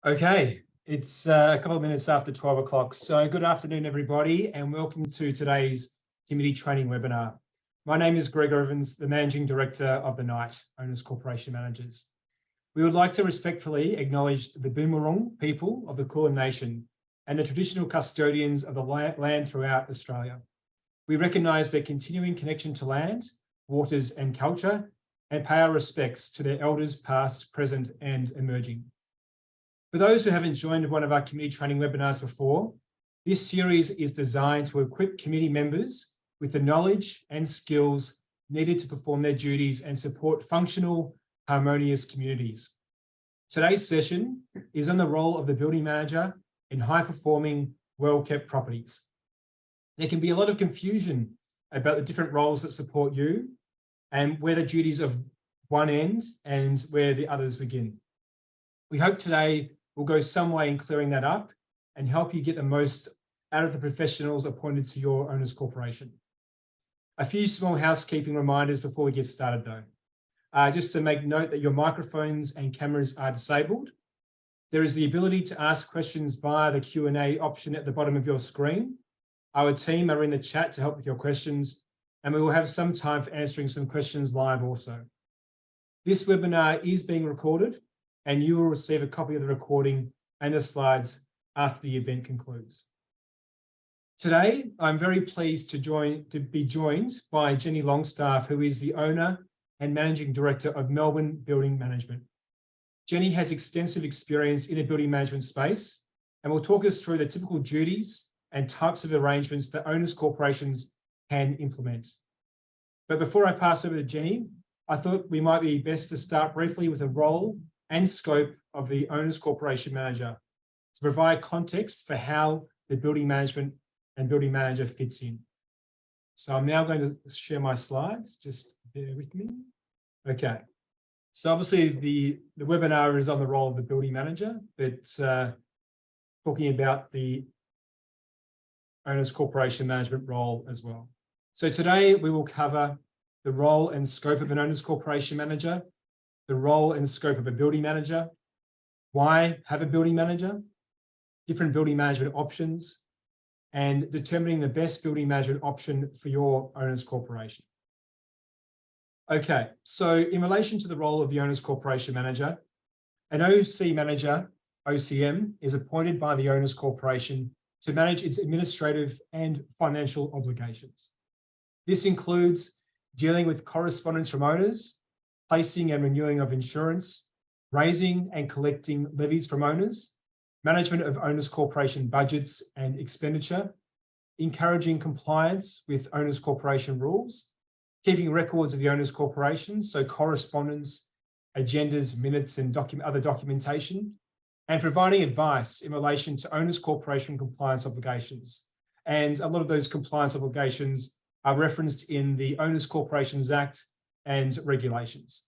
Okay, it's a couple of minutes after 12 o'clock. So good afternoon, everybody, and welcome to today's committee training webinar. My name is Greg Evans, the Managing Director of the theknight, Owners Corporation Managers. We would like to respectfully acknowledge the Boonwurrung people of the Kulin Nation and the traditional custodians of the land throughout Australia. We recognise their continuing connection to land, waters and culture, and pay our respects to their elders past, present and emerging. For those who haven't joined one of our committee training webinars before, this series is designed to equip committee members with the knowledge and skills needed to perform their duties and support functional, harmonious communities. Today's session is on the role of the building manager in high-performing, well-kept properties. There can be a lot of confusion about the different roles that support you and where the duties of one end and where the others begin. We hope today will go some way in clearing that up and help you get the most out of the professionals appointed to your Owners Corporation. A few small housekeeping reminders before we get started though. Just to make note that your microphones and cameras are disabled. There is the ability to ask questions via the Q&A option at the bottom of your screen. Our team are in the chat to help with your questions, and we will have some time for answering some questions live also. This webinar is being recorded, and you will receive a copy of the recording and the slides after the event concludes. Today, I'm very pleased to be joined by Jenny Longstaff, who is the owner and managing director of Melbourne Building Management. Jenny has extensive experience in a building management space and will talk us through the typical duties and types of arrangements that owners corporations can implement. But before I pass over to Jenny, I thought we might be best to start briefly with the role and scope of the Owners Corporation Manager to provide context for how the building management and building manager fits in. So I'm now going to share my slides, just bear with me. Okay, so obviously the webinar is on the role of the building manager, but talking about the Owners Corporation Management role as well. So today we will cover the role and scope of an Owners Corporation Manager, the role and scope of a building manager, why have a building manager, different building management options, and determining the best building management option for your Owners Corporation. Okay, so in relation to the role of the Owners Corporation Manager, an OC Manager, OCM, is appointed by the Owners Corporation to manage its administrative and financial obligations. This includes dealing with correspondence from owners, placing and renewing of insurance, raising and collecting levies from owners, management of Owners Corporation budgets and expenditure, encouraging compliance with Owners Corporation rules, keeping records of the Owners Corporation, so correspondence, agendas, minutes, and other documentation, and providing advice in relation to Owners Corporation compliance obligations. And a lot of those compliance obligations are referenced in the Owners Corporations Act and regulations.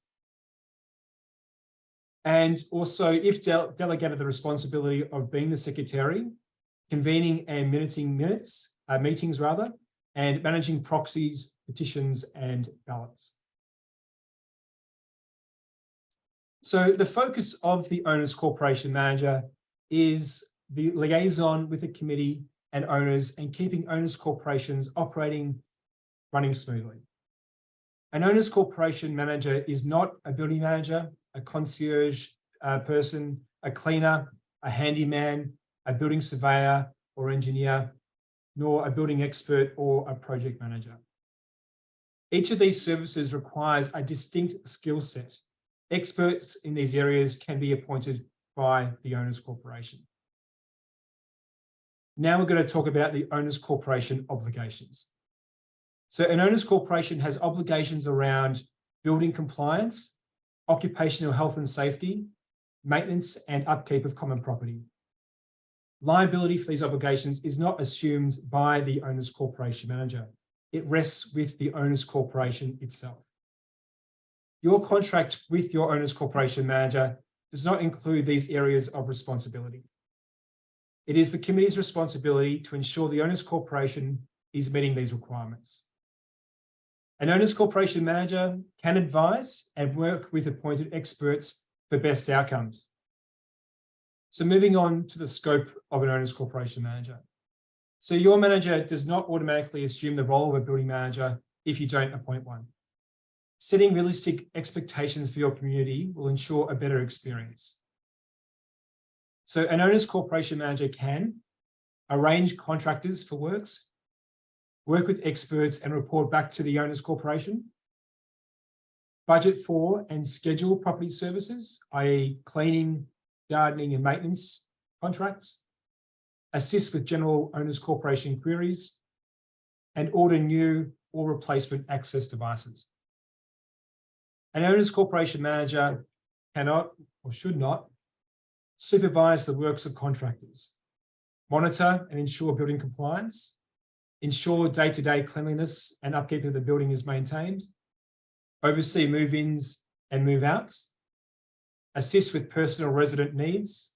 And also, if delegated the responsibility of being the secretary, convening and minuting meetings, and managing proxies, petitions, and ballots. So the focus of the Owners Corporation Manager is the liaison with the committee and owners and keeping owners corporations running smoothly. An Owners Corporation Manager is not a building manager, a concierge person, a cleaner, a handyman, a building surveyor or engineer, nor a building expert or a project manager. Each of these services requires a distinct skill set. Experts in these areas can be appointed by the Owners Corporation. Now we're going to talk about the Owners Corporation obligations. So an Owners Corporation has obligations around building compliance, occupational health and safety, maintenance and upkeep of common property. Liability for these obligations is not assumed by the Owners Corporation Manager. It rests with the Owners Corporation itself. Your contract with your Owners Corporation Manager does not include these areas of responsibility. It is the committee's responsibility to ensure the Owners Corporation is meeting these requirements. An Owners Corporation Manager can advise and work with appointed experts for best outcomes. So moving on to the scope of an owner's corporation manager. So your manager does not automatically assume the role of a building manager if you don't appoint one. Setting realistic expectations for your community will ensure a better experience. So an owner's corporation manager can arrange contractors for works, work with experts and report back to the owner's corporation, budget for and schedule property services, i.e. cleaning, gardening and maintenance contracts, assist with general owner's corporation queries, and order new or replacement access devices. An owner's corporation manager cannot or should not supervise the works of contractors, monitor and ensure building compliance, ensure day-to-day cleanliness and upkeep of the building is maintained, oversee move-ins and move-outs, assist with personal resident needs,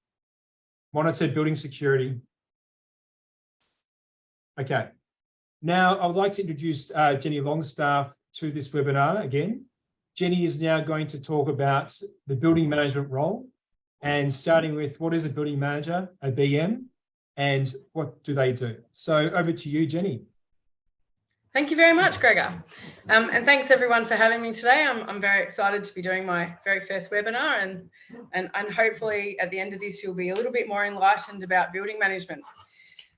monitor building security. Okay, now I would like to introduce Jenny Longstaff to this webinar again. Jenny is now going to talk about the building management role and starting with what is a building manager, a BM, and what do they do? So over to you, Jenny. Thank you very much, Gregor. And thanks everyone for having me today. I'm very excited to be doing my very first webinar and hopefully at the end of this, you'll be a little bit more enlightened about building management.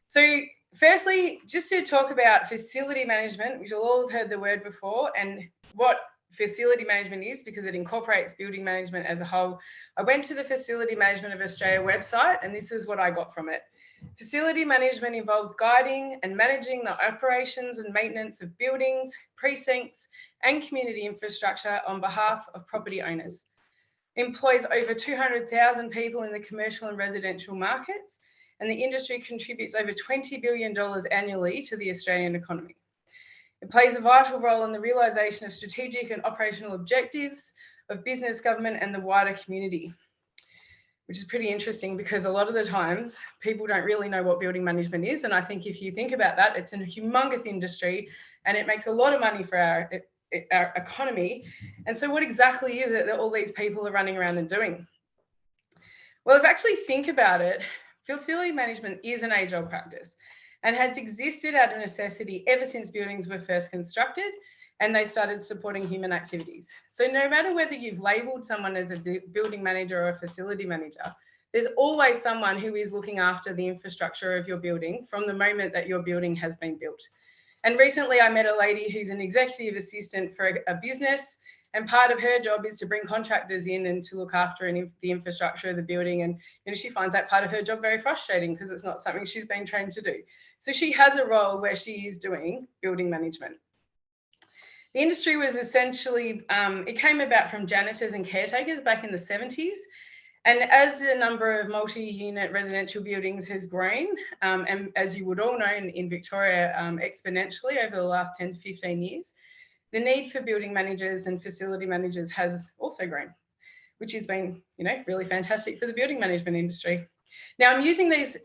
So firstly, just to talk about facility management, which you'll all have heard the word before, and what facility management is because it incorporates building management as a whole. I went to the Facility Management of Australia website and this is what I got from it. Facility management involves guiding and managing the operations and maintenance of buildings, precincts and community infrastructure on behalf of property owners. Employs over 200,000 people in the commercial and residential markets, and the industry contributes over $20 billion annually to the Australian economy. It plays a vital role in the realisation of strategic and operational objectives of business, government and the wider community, which is pretty interesting because a lot of the times people don't really know what building management is. And I think if you think about that, it's a humongous industry and it makes a lot of money for our economy. And so what exactly is it that all these people are running around and doing? Well, if you actually think about it, facility management is an age-old practice and has existed out of necessity ever since buildings were first constructed and they started supporting human activities. So no matter whether you've labelled someone as a building manager or a facility manager, there's always someone who is looking after the infrastructure of your building from the moment that your building has been built. And recently I met a lady who's an executive assistant for a business, and part of her job is to bring contractors in and to look after the infrastructure of the building. And she finds that part of her job very frustrating because it's not something she's been trained to do. So she has a role where she is doing building management. The industry was essentially, it came about from janitors and caretakers back in the 70s. And as the number of multi-unit residential buildings has grown, and as you would all know in Victoria, exponentially over the last 10 to 15 years, the need for building managers and facility managers has also grown, which has been, really fantastic for the building management industry. Now I'm using these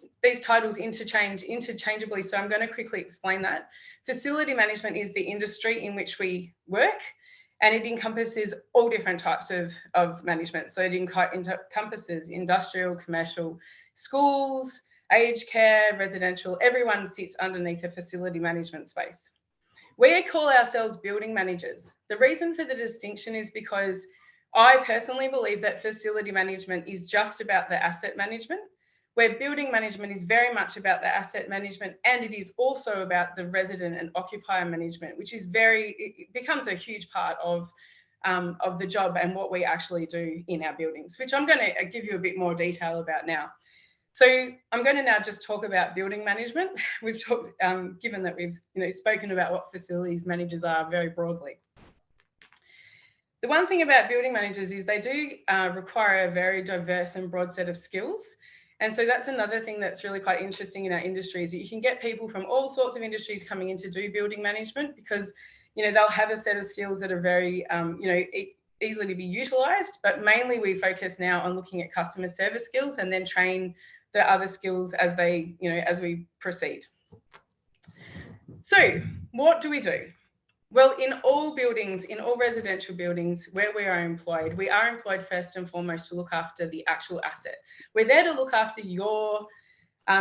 titles interchangeably, so I'm going to quickly explain that. Facility management is the industry in which we work, and it encompasses all different types of management. So it encompasses industrial, commercial, schools, aged care, residential, everyone sits underneath a facility management space. We call ourselves building managers. The reason for the distinction is because I personally believe that facility management is just about the asset management, where building management is very much about the asset management, and it is also about the resident and occupier management, which is it becomes a huge part of the job and what we actually do in our buildings, which I'm going to give you a bit more detail about now. So I'm going to now just talk about building management. We've talked, given that we've spoken about what facilities managers are very broadly. The one thing about building managers is they do require a very diverse and broad set of skills. And so that's another thing that's really quite interesting in our industry is that you can get people from all sorts of industries coming in to do building management because, they'll have a set of skills that are very, easily to be utilised. But mainly we focus now on looking at customer service skills and then train the other skills as as we proceed. So what do we do? Well, in all buildings, in all residential buildings where we are employed first and foremost to look after the actual asset. We're there to look after your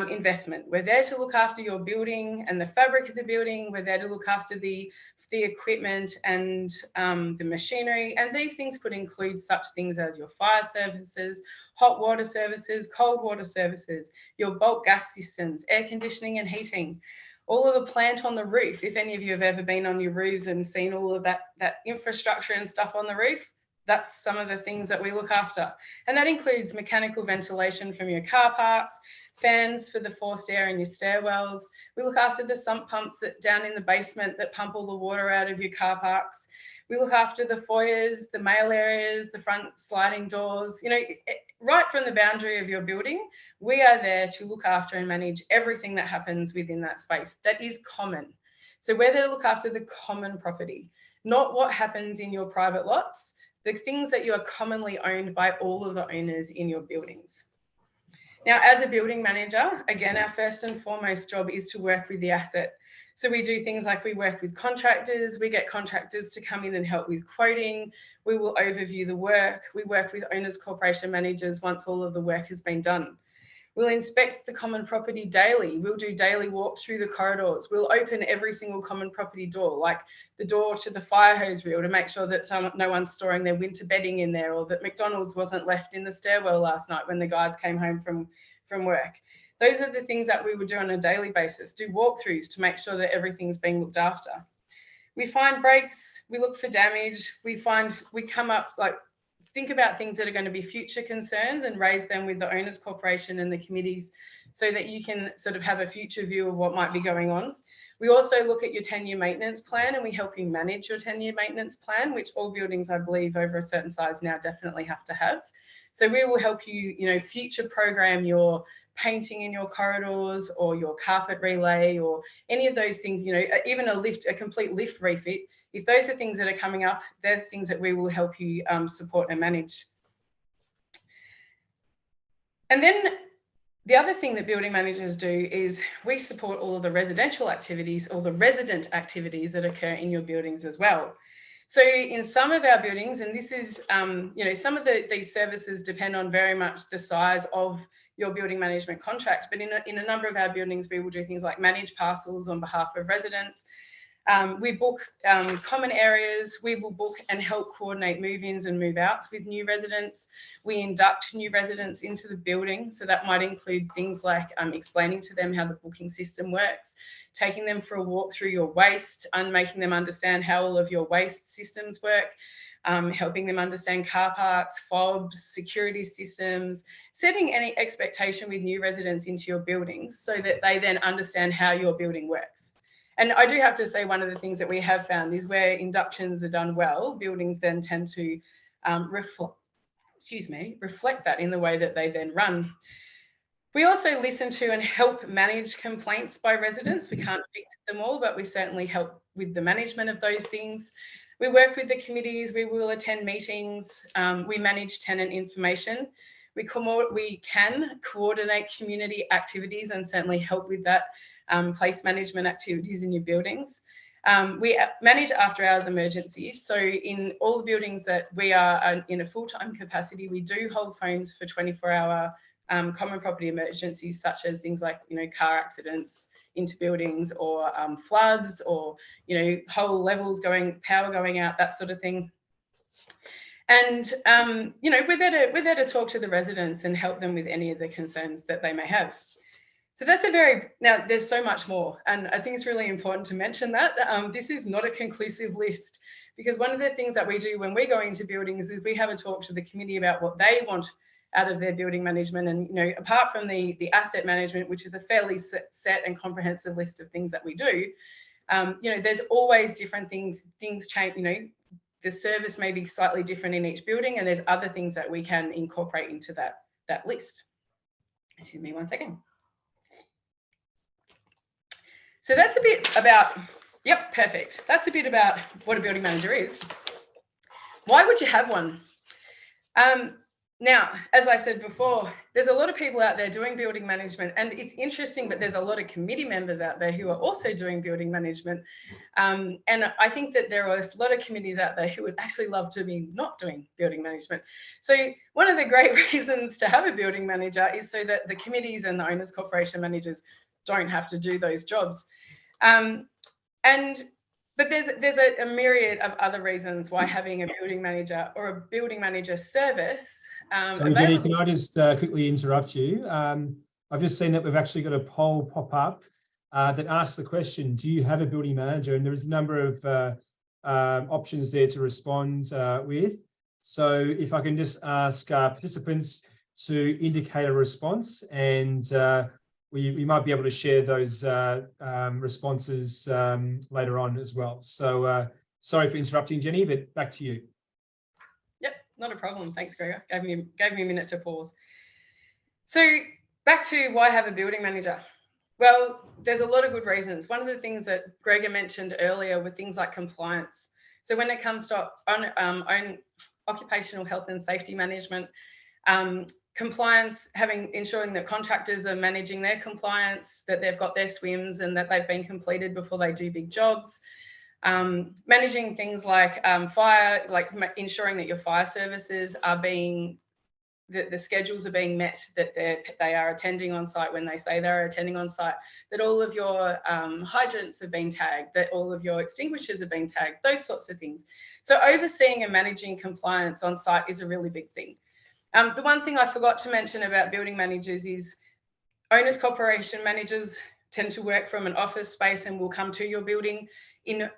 investment. We're there to look after your building and the fabric of the building. We're there to look after the equipment and the machinery. And these things could include such things as your fire services, hot water services, cold water services, your bulk gas systems, air conditioning and heating, all of the plant on the roof. If any of you have ever been on your roofs and seen all of that infrastructure and stuff on the roof, that's some of the things that we look after. And that includes mechanical ventilation from your car parks, fans for the forced air in your stairwells. We look after the sump pumps that down in the basement that pump all the water out of your car parks. We look after the foyers, the mail areas, the front sliding doors, you know, right from the boundary of your building, we are there to look after and manage everything that happens within that space that is common. So we're there to look after the common property, not what happens in your private lots, the things that you are commonly owned by all of the owners in your buildings. Now, as a building manager, again, our first and foremost job is to work with the asset. So we do things like we work with contractors, we get contractors to come in and help with quoting, we will overview the work, we work with owners corporation managers once all of the work has been done. We'll inspect the common property daily. We'll do daily walks through the corridors. We'll open every single common property door, like the door to the fire hose reel, to make sure that no one's storing their winter bedding in there, or that McDonald's wasn't left in the stairwell last night when the guards came home from work. Those are the things that we would do on a daily basis, do walkthroughs to make sure that everything's being looked after. We find breaks, we look for damage, we come up, like, think about things that are going to be future concerns and raise them with the owners corporation and the committees so that you can sort of have a future view of what might be going on. We also look at your 10-year maintenance plan and we help you manage your 10-year maintenance plan, which all buildings, I believe, over a certain size now definitely have to have. So we will help you, you know, future program your painting in your corridors or your carpet relay or any of those things, you know, even a complete lift refit. If those are things that are coming up, they're things that we will help you support and manage. And then the other thing that building managers do is we support all of the residential activities or the resident activities that occur in your buildings as well. So in some of our buildings, and this is, you know, some of these services depend on very much the size of your building management contract, but in a number of our buildings, we will do things like manage parcels on behalf of residents. We book common areas, we will book and help coordinate move-ins and move-outs with new residents. We induct new residents into the building, so that might include things like explaining to them how the booking system works, taking them for a walk through your waste and making them understand how all of your waste systems work, helping them understand car parks, fobs, security systems, setting any expectation with new residents into your buildings so that they then understand how your building works. And I do have to say, one of the things that we have found is where inductions are done well, buildings then tend to reflect that in the way that they then run. We also listen to and help manage complaints by residents. We can't fix them all, but we certainly help with the management of those things. We work with the committees, we will attend meetings, we manage tenant information. We can coordinate community activities and certainly help with that. Place management activities in your buildings. We manage after hours emergencies. So in all the buildings that we are in a full-time capacity, we do hold phones for 24-hour common property emergencies, such as things like, you know, car accidents into buildings or floods or, you know, whole levels power going out, that sort of thing. And, you know, we're there to talk to the residents and help them with any of the concerns that they may have. So that's now there's so much more. And I think it's really important to mention that this is not a conclusive list, because one of the things that we do when we go into buildings is we have a talk to the committee about what they want out of their building management. And, you know, apart from the asset management, which is a fairly set and comprehensive list of things that we do, you know, there's always different things change, you know, the service may be slightly different in each building, and there's other things that we can incorporate into that list. Excuse me one second. So that's a bit about, yep, perfect. That's a bit about what a building manager is. Why would you have one? Now, as I said before, there's a lot of people out there doing building management, and it's interesting, but there's a lot of committee members out there who are also doing building management. And I think that there are a lot of committees out there who would actually love to be not doing building management. So one of the great reasons to have a building manager is so that the committees and the owners corporation managers don't have to do those jobs. But there's a myriad of other reasons why having a building manager or a building manager service. So Jenny, can I just quickly interrupt you? I've just seen that we've actually got a poll pop up that asks the question, do you have a building manager? And there's a number of options there to respond with. So if I can just ask participants to indicate a response, and we might be able to share those responses later on as well. So sorry for interrupting, Jenny, but back to you. Yep, not a problem. Thanks, Gregor. Gave me a minute to pause. So back to why have a building manager? Well, there's a lot of good reasons. One of the things that Gregor mentioned earlier were things like compliance. So when it comes to own occupational health and safety management, compliance, ensuring that contractors are managing their compliance, that they've got their SWIMs and that they've been completed before they do big jobs. Managing things like fire, like ensuring that your fire services are that the schedules are being met, that they are attending on site when they say they're attending on site, that all of your hydrants have been tagged, that all of your extinguishers have been tagged, those sorts of things. So overseeing and managing compliance on site is a really big thing. The one thing I forgot to mention about building managers is owners corporation managers tend to work from an office space and will come to your building. In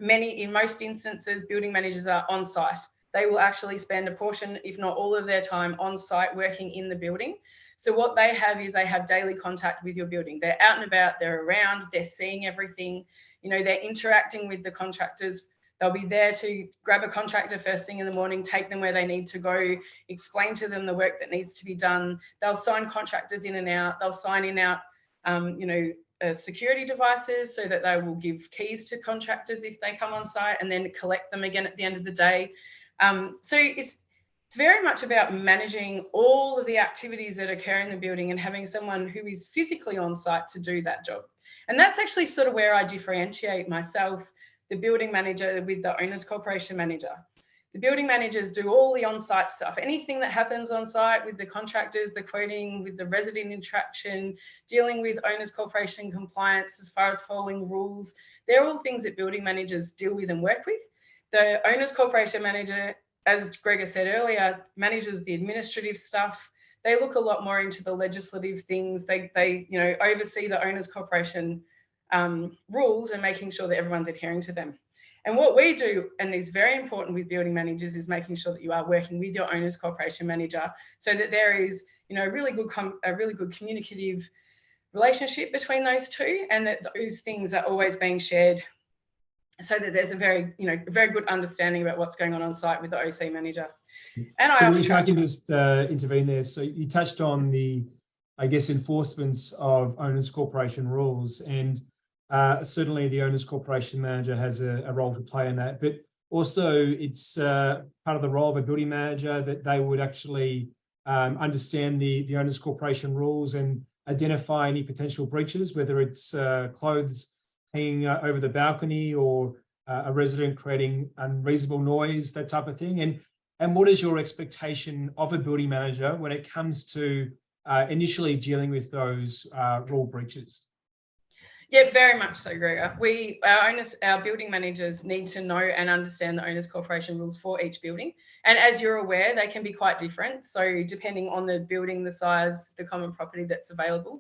most instances, building managers are on site. They will actually spend a portion, if not all of their time on site working in the building. So what they have is they have daily contact with your building. They're out and about, they're around, they're seeing everything, they're interacting with the contractors. They'll be there to grab a contractor first thing in the morning, take them where they need to go, explain to them the work that needs to be done. They'll sign contractors in and out. They'll sign in out, security devices so that they will give keys to contractors if they come on site and then collect them again at the end of the day. So it's very much about managing all of the activities that occur in the building and having someone who is physically on site to do that job. And that's actually sort of where I differentiate myself, the building manager, with the owners corporation manager. The building managers do all the on-site stuff. Anything that happens on site with the contractors, the quoting, with the resident interaction, dealing with owners corporation compliance as far as following rules, they're all things that building managers deal with and work with. The owners corporation manager, as Gregor said earlier, manages the administrative stuff. They look a lot more into the legislative things. They oversee the owners corporation rules and making sure that everyone's adhering to them. And what we do, and is very important with building managers, is making sure that you are working with your owners corporation manager so that there is, a really good communicative relationship between those two, and that those things are always being shared, so that there's a very good understanding about what's going on site with the OC manager. And so if I can just intervene there. So you touched on the, enforcements of owners corporation rules, and certainly the owners corporation manager has a role to play in that, but also it's part of the role of a building manager that they would actually understand the owners corporation rules and identify any potential breaches, whether it's clothes hanging over the balcony or a resident creating unreasonable noise, that type of thing. And what is your expectation of a building manager when it comes to initially dealing with those rule breaches? Yeah, very much so, Gregor. Our building managers need to know and understand the owners corporation rules for each building. And as you're aware, they can be quite different. So depending on the building, the size, the common property that's available.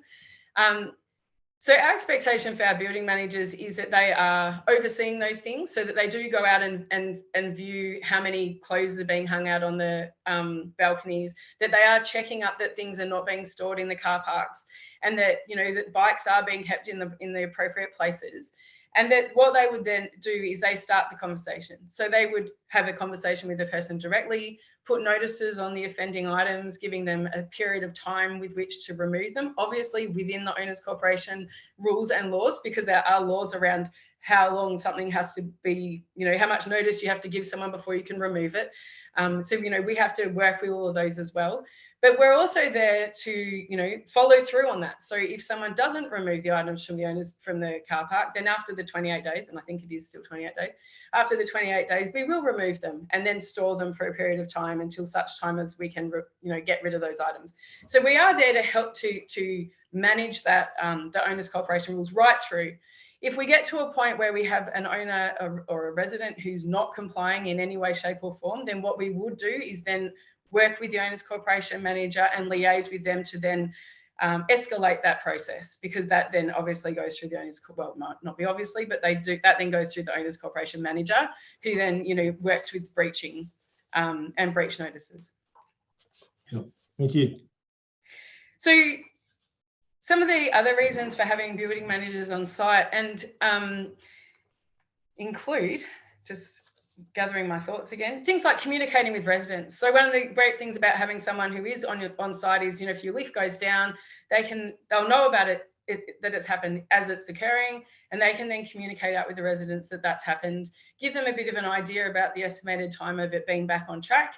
So our expectation for our building managers is that they are overseeing those things, so that they do go out and view how many clothes are being hung out on the balconies, that they are checking up that things are not being stored in the car parks, and that that bikes are being kept in the appropriate places. And that what they would then do is they start the conversation. So they would have a conversation with the person directly, put notices on the offending items, giving them a period of time with which to remove them, obviously within the owners corporation rules and laws, because there are laws around how long something has to be, how much notice you have to give someone before you can remove it. So we have to work with all of those as well. But we're also there to, follow through on that. So if someone doesn't remove the items from the car park, then after the 28 days, and I think it is still 28 days, after the 28 days, we will remove them and then store them for a period of time until such time as we can, get rid of those items. So we are there to help to manage that, the owners' cooperation rules right through. If we get to a point where we have an owner or a resident who's not complying in any way, shape or form, then what we would do is then work with the owners' corporation manager and liaise with them to then escalate that process, because that then obviously goes through the owners, well, might not be obviously, but that then goes through the owners' corporation manager, who then, works with breaching and breach notices. Thank you. So some of the other reasons for having building managers on site and include, just gathering my thoughts again, things like communicating with residents. So one of the great things about having someone who is on site is, if your lift goes down, they'll know about it, that it's happened as it's occurring, and they can then communicate out with the residents that that's happened, give them a bit of an idea about the estimated time of it being back on track,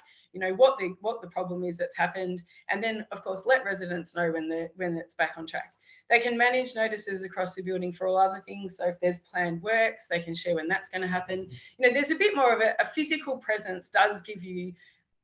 what the problem is that's happened, and then of course let residents know when it's back on track. They can manage notices across the building for all other things. So if there's planned works, they can share when that's going to happen. There's a bit more of a physical presence does give you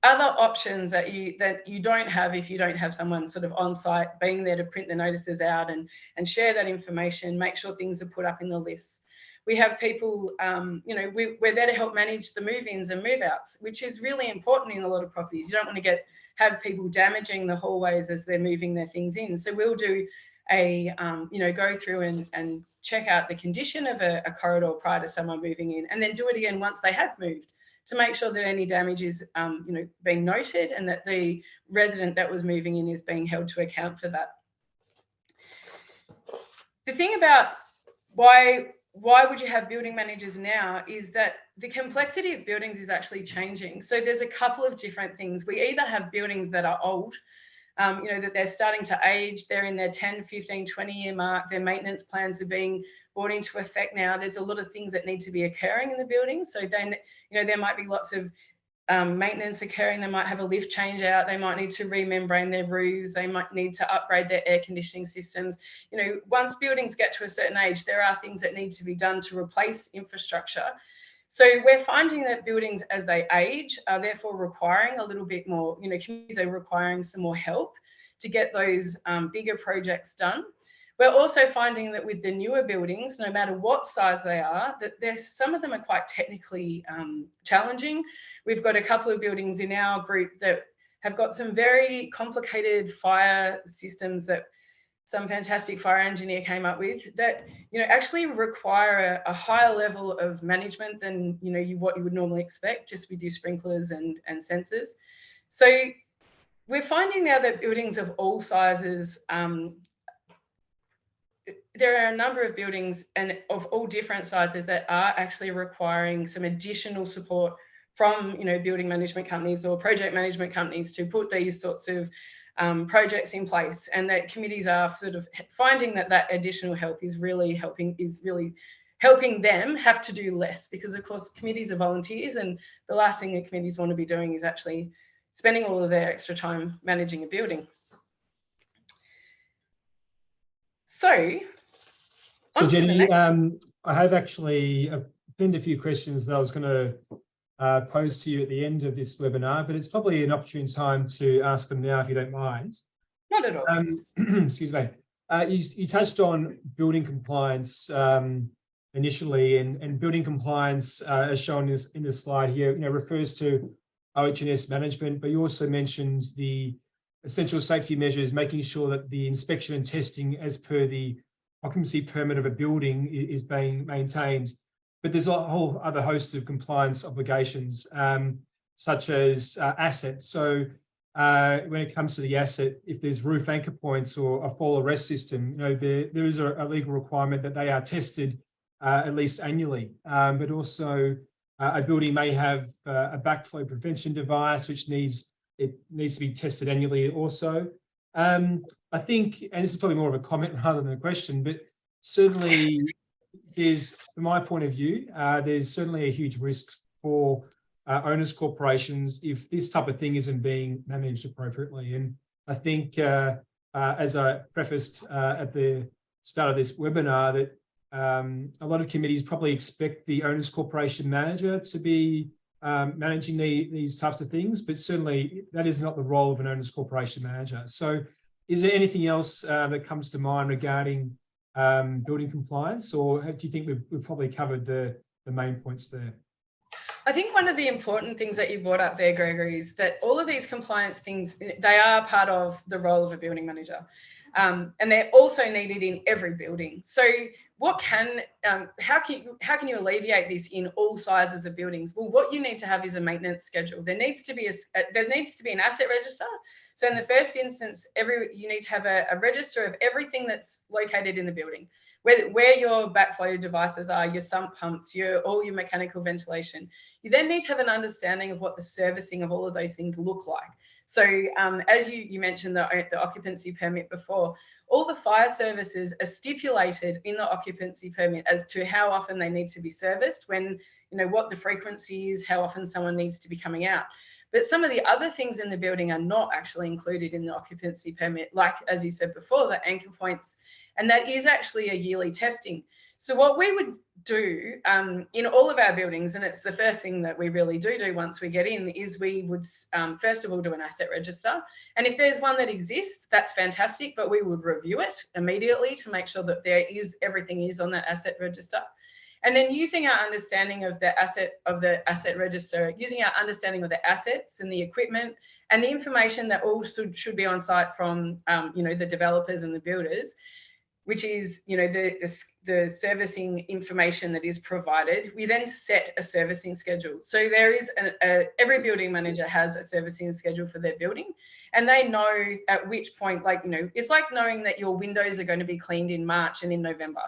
other options that you don't have if you don't have someone sort of on site being there to print the notices out and share that information, make sure things are put up in the lists. We have people, we're there to help manage the move-ins and move-outs, which is really important in a lot of properties. You don't want to have people damaging the hallways as they're moving their things in. So we'll do go through and check out the condition of a corridor prior to someone moving in, and then do it again once they have moved, to make sure that any damage is, being noted, and that the resident that was moving in is being held to account for that. The thing about why would you have building managers now is that the complexity of buildings is actually changing. So there's a couple of different things. We either have buildings that are old, that they're starting to age, they're in their 10, 15, 20-year mark, their maintenance plans are being brought into effect now. There's a lot of things that need to be occurring in the building. So then, there might be lots of maintenance occurring. They might have a lift change out. They might need to remembrane their roofs. They might need to upgrade their air conditioning systems. Once buildings get to a certain age, there are things that need to be done to replace infrastructure. So we're finding that buildings as they age are therefore requiring a little bit more, communities are requiring some more help to get those bigger projects done. We're also finding that with the newer buildings, no matter what size they are, that some of them are quite technically challenging. We've got a couple of buildings in our group that have got some very complicated fire systems that some fantastic fire engineer came up with that, actually require a higher level of management than, what you would normally expect just with your sprinklers and sensors. So we're finding now that buildings of all sizes, there are a number of buildings and of all different sizes that are actually requiring some additional support from, building management companies or project management companies to put these sorts of projects in place, and that committees are sort of finding that additional help is really helping them have to do less, because of course committees are volunteers, and the last thing that committees want to be doing is actually spending all of their extra time managing a building. So Jenny, I have actually pinned a few questions that I was going to pose to you at the end of this webinar, but it's probably an opportune time to ask them now if you don't mind. Not at all. Excuse me. You touched on building compliance initially, and building compliance, as shown in the slide here, refers to OH&S management, but you also mentioned the essential safety measures, making sure that the inspection and testing as per the occupancy permit of a building is being maintained. But there's a whole other host of compliance obligations, such as assets. So when it comes to the asset, if there's roof anchor points or a fall arrest system, there is a legal requirement that they are tested at least annually. But also a building may have a backflow prevention device, which needs to be tested annually also. I think, and this is probably more of a comment rather than a question, but certainly there's, from my point of view, there's certainly a huge risk for owners' corporations if this type of thing isn't being managed appropriately. And I think, as I prefaced at the start of this webinar, that a lot of committees probably expect the owner's corporation manager to be managing these types of things, but certainly that is not the role of an owner's corporation manager. So is there anything else that comes to mind regarding building compliance, or do you think we've probably covered the main points there? I think one of the important things that you brought up there, Gregory, is that all of these compliance things, they are part of the role of a building manager. And they're also needed in every building. So how can you alleviate this in all sizes of buildings? Well, what you need to have is a maintenance schedule. There needs to be an asset register. So in the first instance, you need to have a register of everything that's located in the building, where your backflow devices are, your sump pumps, all your mechanical ventilation. You then need to have an understanding of what the servicing of all of those things look like. So as you mentioned the occupancy permit before, all the fire services are stipulated in the occupancy permit as to how often they need to be serviced, what the frequency is, how often someone needs to be coming out. But some of the other things in the building are not actually included in the occupancy permit, like, as you said before, the anchor points, and that is actually a yearly testing. So what we would do in all of our buildings, and it's the first thing that we really do once we get in, is we would first of all do an asset register. And if there's one that exists, that's fantastic, but we would review it immediately to make sure that everything is on that asset register. And then using our understanding of the asset register, using our understanding of the assets and the equipment and the information that all should be on site from the developers and the builders, which is the servicing information that is provided, we then set a servicing schedule. So there is every building manager has a servicing schedule for their building, and they know at which point, it's like knowing that your windows are going to be cleaned in March and in November.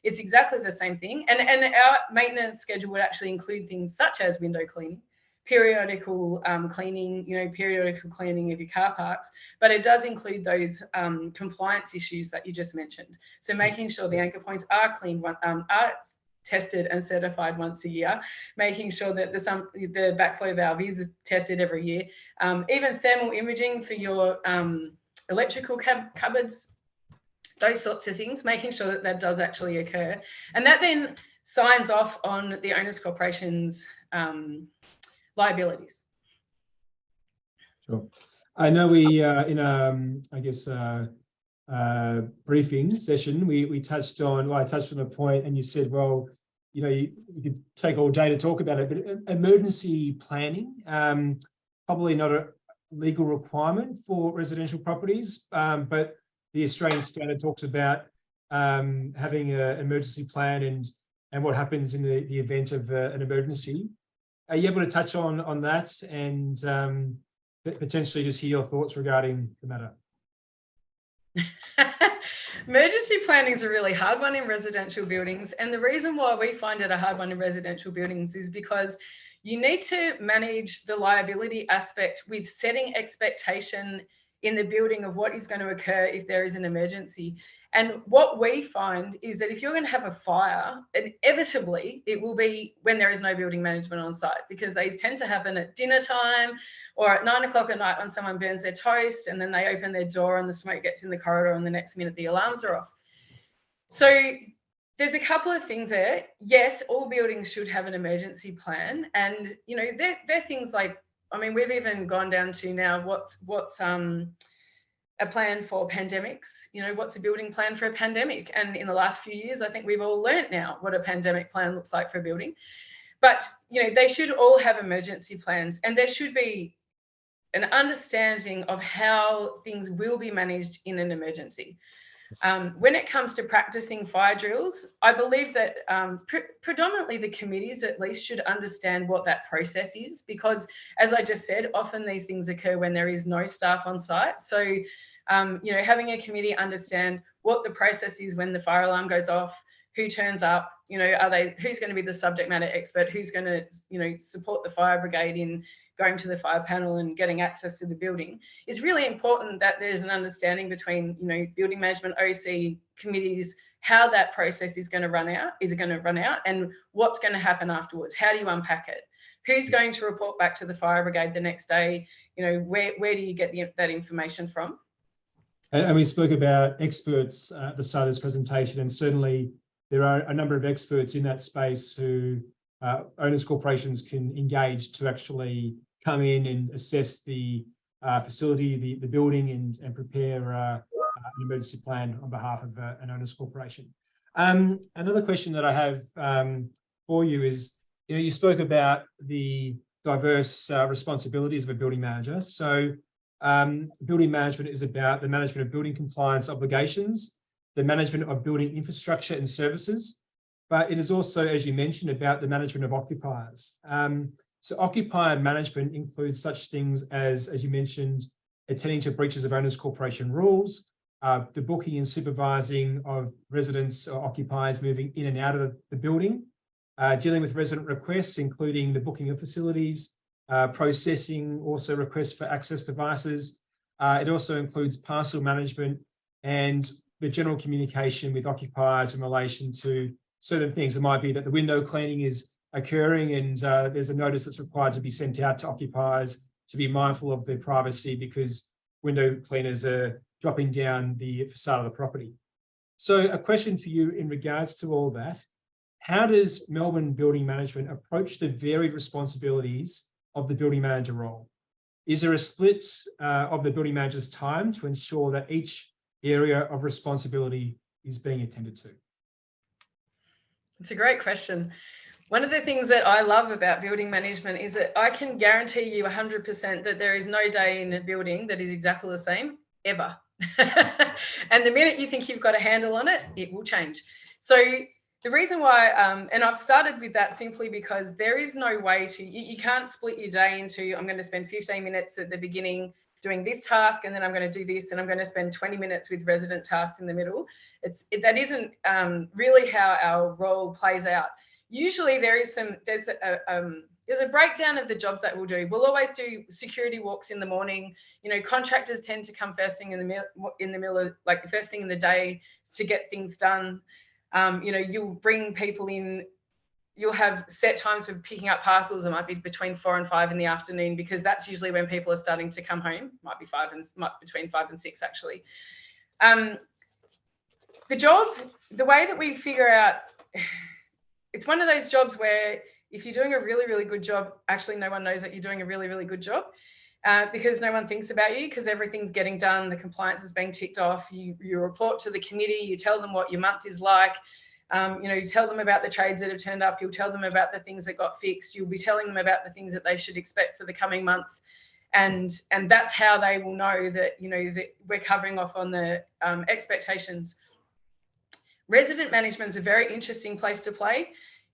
It's exactly the same thing. And our maintenance schedule would actually include things such as window cleaning, periodical cleaning, periodical cleaning of your car parks, but it does include those compliance issues that you just mentioned. So making sure the anchor points are cleaned, are tested and certified once a year, making sure that the backflow valve is tested every year, even thermal imaging for your electrical cupboards, those sorts of things, making sure that does actually occur. And that then signs off on the owner's corporation's liabilities. Sure. I know we in a briefing session, I touched on a point, and you said, well, you could take all day to talk about it, but emergency planning, probably not a legal requirement for residential properties, but the Australian standard talks about having an emergency plan and what happens in the event of an emergency. Are you able to touch on that and potentially just hear your thoughts regarding the matter? Emergency planning is a really hard one in residential buildings. And the reason why we find it a hard one in residential buildings is because you need to manage the liability aspect with setting expectation in the building of what is going to occur if there is an emergency. And what we find is that if you're going to have a fire, inevitably it will be when there is no building management on site, because they tend to happen at dinner time or at 9 o'clock at night when someone burns their toast and then they open their door and the smoke gets in the corridor and the next minute the alarms are off. So there's a couple of things there. Yes, all buildings should have an emergency plan, and they're things like, we've even gone down to now what's a plan for pandemics, what's a building plan for a pandemic? And in the last few years, I think we've all learnt now what a pandemic plan looks like for a building. But, they should all have emergency plans, and there should be an understanding of how things will be managed in an emergency. When it comes to practicing fire drills, I believe that predominantly the committees at least should understand what that process is, because as I just said, often these things occur when there is no staff on site. So, having a committee understand what the process is when the fire alarm goes off, who turns up, who's going to be the subject matter expert, who's going to, support the fire brigade in going to the fire panel and getting access to the building. It's really important that there's an understanding between, building management, OC, committees, how that process is going to run out, and what's going to happen afterwards. How do you unpack it? Who's going to report back to the fire brigade the next day? Where do you get that information from? And we spoke about experts at the start of this presentation, and certainly there are a number of experts in that space who owners corporations can engage to actually come in and assess the facility, the building, and prepare an emergency plan on behalf of an owners corporation. Another question that I have for you is, you spoke about the diverse responsibilities of a building manager. So building management is about the management of building compliance obligations, the management of building infrastructure and services, but it is also, as you mentioned, about the management of occupiers. So occupier management includes such things as you mentioned, attending to breaches of owners corporation rules, the booking and supervising of residents or occupiers moving in and out of the building, dealing with resident requests, including the booking of facilities, processing also requests for access devices. It also includes parcel management and the general communication with occupiers in relation to certain things. It might be that the window cleaning is occurring and there's a notice that's required to be sent out to occupiers to be mindful of their privacy because window cleaners are dropping down the facade of the property. So a question for you in regards to all that: how does Melbourne Building Management approach the varied responsibilities of the building manager role? Is there a split of the building manager's time to ensure that each area of responsibility is being attended to? It's a great question. One of the things that I love about building management is that I can guarantee you 100% that there is no day in a building that is exactly the same, ever. And the minute you think you've got a handle on it, it will change. So the reason why, and I've started with that simply because there is no way to, you can't split your day into, I'm going to spend 15 minutes at the beginning doing this task, and then I'm going to do this, and I'm going to spend 20 minutes with resident tasks in the middle. That isn't really how our role plays out. Usually there's a breakdown of the jobs that we'll do. We'll always do security walks in the morning. Contractors tend to come first thing in the middle of, like, the first thing in the day to get things done. You'll bring people in. You'll have set times for picking up parcels. It might be between 4 and 5 in the afternoon because that's usually when people are starting to come home. Might be between 5 and 6 actually. The way that we figure out, it's one of those jobs where if you're doing a really, really good job, actually no one knows that you're doing a really, really good job because no one thinks about you because everything's getting done. The compliance is being ticked off. You report to the committee. You tell them what your month is like. You tell them about the trades that have turned up. You'll tell them about the things that got fixed. You'll be telling them about the things that they should expect for the coming month. And that's how they will know that, that we're covering off on the expectations. Resident management is a very interesting place to play.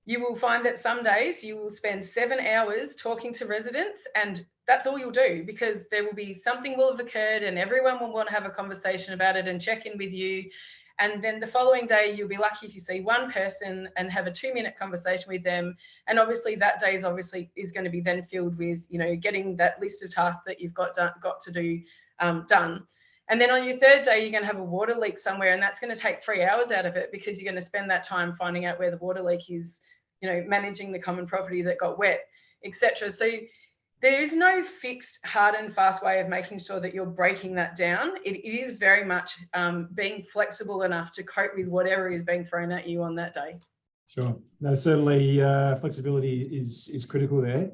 You will find that some days you will spend 7 hours talking to residents, and that's all you'll do because there will be something will have occurred and everyone will want to have a conversation about it and check in with you. And then the following day, you'll be lucky if you see one person and have a 2-minute conversation with them. And obviously that day is going to be then filled with, getting that list of tasks that you've got to do done. And then on your third day, you're going to have a water leak somewhere, and that's going to take 3 hours out of it because you're going to spend that time finding out where the water leak is, managing the common property that got wet, etc. So there is no fixed, hard and fast way of making sure that you're breaking that down. It is very much being flexible enough to cope with whatever is being thrown at you on that day. Sure. No, certainly flexibility is critical there.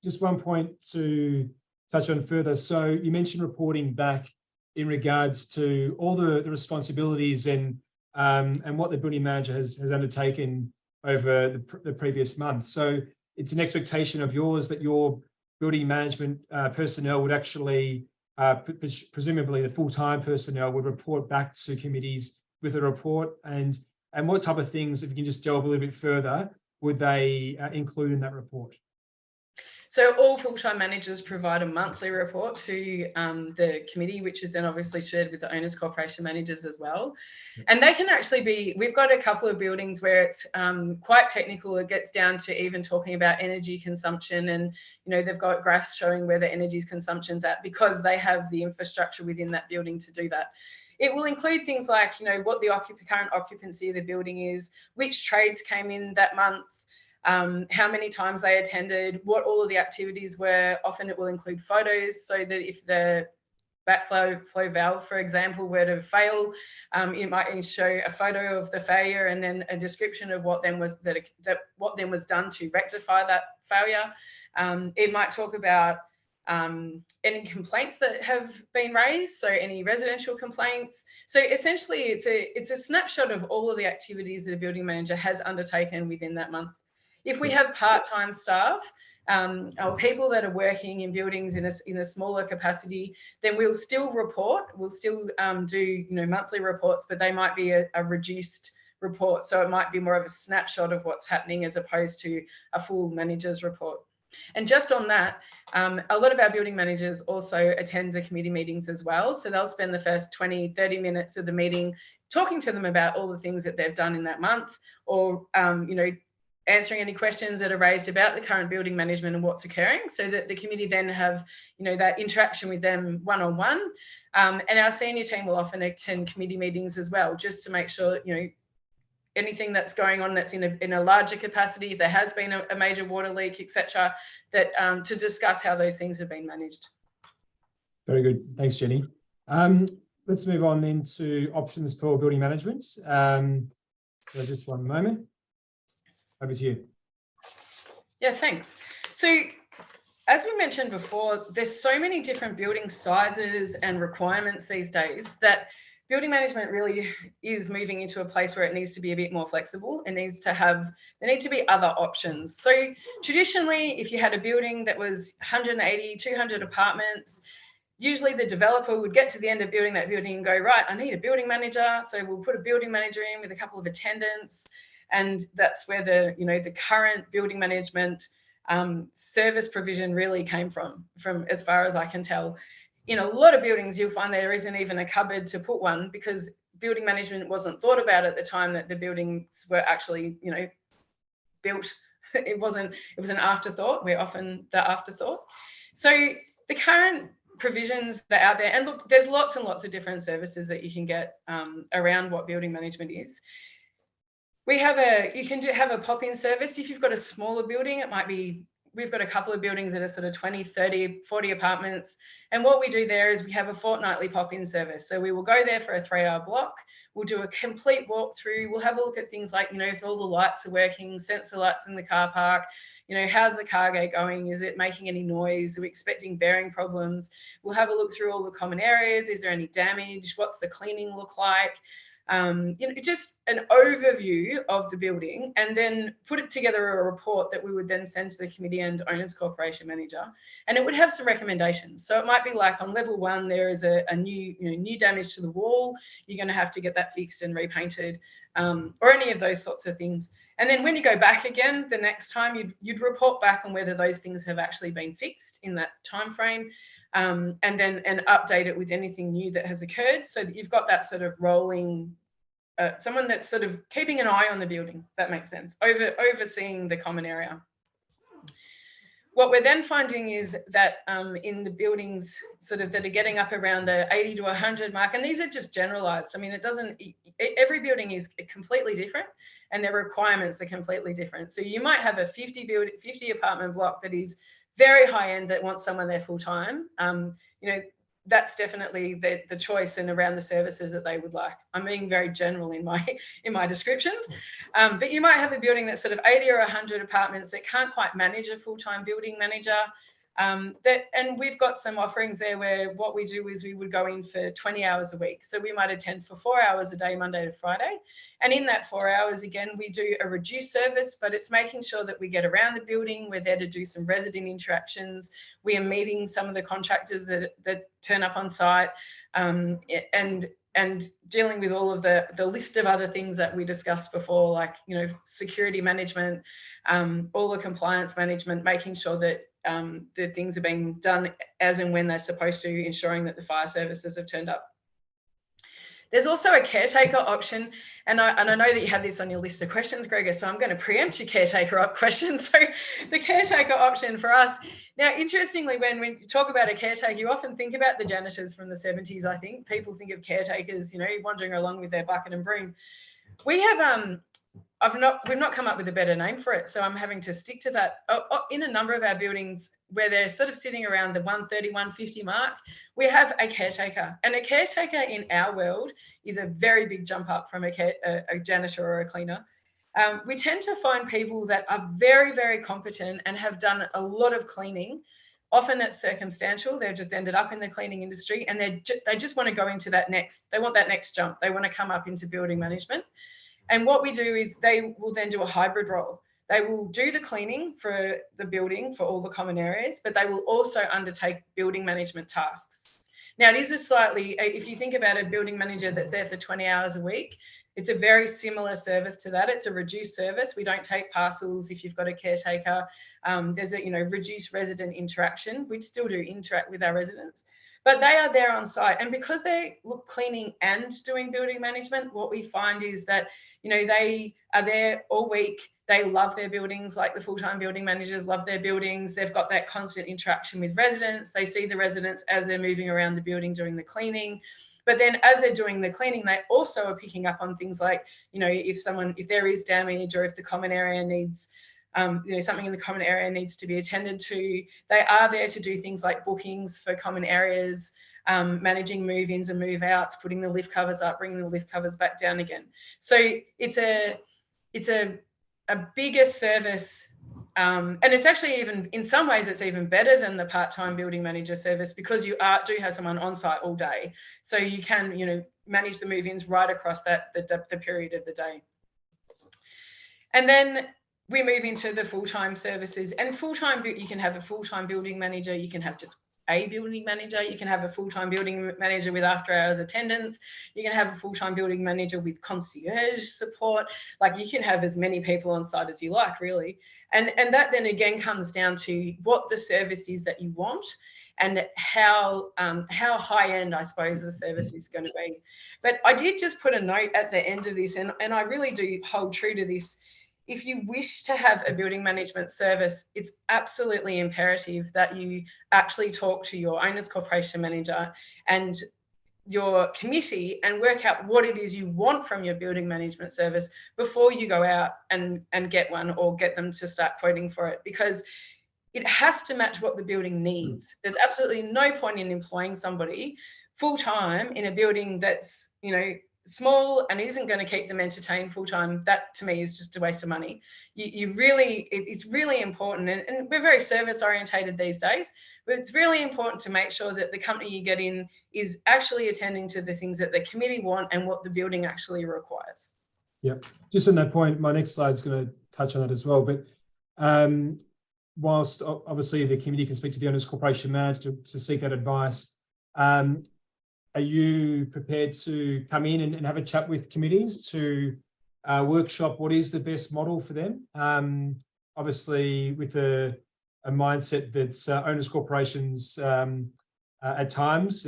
Just one point to touch on further. So you mentioned reporting back in regards to all the responsibilities and what the building manager has undertaken over the previous month. So it's an expectation of yours that your building management personnel would actually, presumably the full-time personnel would report back to committees with a report, and what type of things, if you can just delve a little bit further, would they include in that report? So all full-time managers provide a monthly report to the committee, which is then obviously shared with the owners corporation managers as well. And they can actually be, we've got a couple of buildings where it's quite technical. It gets down to even talking about energy consumption, and they've got graphs showing where the energy consumption's at because they have the infrastructure within that building to do that. It will include things like, what the current occupancy of the building is, which trades came in that month, how many times they attended, what all of the activities were. Often it will include photos so that if the backflow valve, for example, were to fail, it might show a photo of the failure and then a description of what then was what then was done to rectify that failure. It might talk about any complaints that have been raised, so any residential complaints. So essentially, it's a snapshot of all of the activities that a building manager has undertaken within that month. If we have part-time staff, or people that are working in buildings in a smaller capacity, then we'll still report. We'll still do monthly reports, but they might be a reduced report. So it might be more of a snapshot of what's happening as opposed to a full manager's report. And just on that, a lot of our building managers also attend the committee meetings as well. So they'll spend the first 20, 30 minutes of the meeting talking to them about all the things that they've done in that month, or answering any questions that are raised about the current building management and what's occurring, so that the committee then have, that interaction with them one-on-one. And our senior team will often attend committee meetings as well, just to make sure, anything that's going on that's in a larger capacity, if there has been a major water leak, etc., that to discuss how those things have been managed. Very good. Thanks, Jenny. Let's move on then to options for building management. So just one moment. Over to you. Yeah, thanks. So as we mentioned before, there's so many different building sizes and requirements these days that building management really is moving into a place where it needs to be a bit more flexible. There need to be other options. So traditionally, if you had a building that was 180, 200 apartments, usually the developer would get to the end of building that building and go, right, I need a building manager. So we'll put a building manager in with a couple of attendants. And that's where the current building management service provision really came from as far as I can tell. In a lot of buildings, you'll find there isn't even a cupboard to put one, because building management wasn't thought about at the time that the buildings were actually, built. It was an afterthought. We're often the afterthought. So the current provisions that are out there, and look, there's lots and lots of different services that you can get around what building management is. You can have a pop-in service. If you've got a smaller building, it might be, we've got a couple of buildings that are sort of 20, 30, 40 apartments. And what we do there is we have a fortnightly pop-in service. So we will go there for a 3-hour block. We'll do a complete walkthrough. We'll have a look at things like, if all the lights are working, sensor lights in the car park, how's the car gate going? Is it making any noise? Are we expecting bearing problems? We'll have a look through all the common areas. Is there any damage? What's the cleaning look like? Just an overview of the building, and then put it together a report that we would then send to the committee and owners corporation manager, and it would have some recommendations. So it might be like, on level 1 there is a new damage to the wall, you're going to have to get that fixed and repainted, or any of those sorts of things. And then when you go back again the next time, you'd report back on whether those things have actually been fixed in that time frame, and update it with anything new that has occurred, so that you've got that sort of rolling, someone that's sort of keeping an eye on the building, if that makes sense, overseeing the common area. What we're then finding is that in the buildings sort of that are getting up around the 80 to 100 mark, and these are just generalized. I mean, every building is completely different, and their requirements are completely different. So you might have a 50 apartment block that is very high end, that wants someone there full time. That's definitely the choice and around the services that they would like. I'm being very general in my descriptions, but you might have a building that's sort of 80 or 100 apartments that can't quite manage a full-time building manager. And we've got some offerings there where what we do is we would go in for 20 hours a week. So we might attend for 4 hours a day, Monday to Friday. And in that 4 hours, again, we do a reduced service, but it's making sure that we get around the building. We're there to do some resident interactions. We are meeting some of the contractors that turn up on site, and dealing with all of the list of other things that we discussed before, like, security management, all the compliance management, making sure that the things are being done as and when they're supposed to, ensuring that the fire services have turned up. There's also a caretaker option, and I know that you had this on your list of questions, Gregor, so I'm going to preempt your caretaker question. So the caretaker option for us, now, interestingly, when we talk about a caretaker, you often think about the janitors from the 70s, I think. People think of caretakers, wandering along with their bucket and broom. We have, we've not come up with a better name for it, so I'm having to stick to that. In a number of our buildings, where they're sort of sitting around the 130, 150 mark, we have a caretaker. And a caretaker in our world is a very big jump up from a janitor or a cleaner. We tend to find people that are very, very competent and have done a lot of cleaning. Often it's circumstantial. They've just ended up in the cleaning industry, and they just want to go into that next, they want that next jump. They want to come up into building management. And what we do is they will then do a hybrid role. They will do the cleaning for the building for all the common areas, but they will also undertake building management tasks. Now, it is a slightly, if you think about a building manager that's there for 20 hours a week, it's a very similar service to that. It's a reduced service. We don't take parcels if you've got a caretaker. There's a reduced resident interaction. We still do interact with our residents, but they are there on site. And because they look cleaning and doing building management, what we find is that, they are there all week. They love their buildings, like the full-time building managers love their buildings. They've got that constant interaction with residents. They see the residents as they're moving around the building doing the cleaning. But then as they're doing the cleaning, they also are picking up on things like, if there is damage, or if the common area needs, something in the common area needs to be attended to. They are there to do things like bookings for common areas, managing move-ins and move-outs, putting the lift covers up, bringing the lift covers back down again. So it's a bigger service, and it's actually even, in some ways, it's even better than the part-time building manager service, because you do have someone on site all day. So you can, manage the move-ins right across the period of the day. And then we move into the full-time services, and full-time, you can have a full-time building manager, you can have just a building manager, you can have a full-time building manager with after-hours attendance, you can have a full-time building manager with concierge support. Like, you can have as many people on site as you like, really. And that then again comes down to what the service is that you want, and how high-end, I suppose, the service is going to be. But I did just put a note at the end of this, and I really do hold true to this. If you wish to have a building management service, it's absolutely imperative that you actually talk to your owner's corporation manager and your committee and work out what it is you want from your building management service before you go out and get one, or get them to start quoting for it, because it has to match what the building needs. There's absolutely no point in employing somebody full-time in a building that's, small and isn't going to keep them entertained full-time. That to me is just a waste of money. It's really important, and we're very service orientated these days, but it's really important to make sure that the company you get in is actually attending to the things that the committee want and what the building actually requires. Yep. Just on that point, my next slide is going to touch on that as well. But whilst obviously the committee can speak to the owner's corporation manager to seek that advice, are you prepared to come in and have a chat with committees to workshop what is the best model for them? Obviously, with a mindset that owners corporations at times,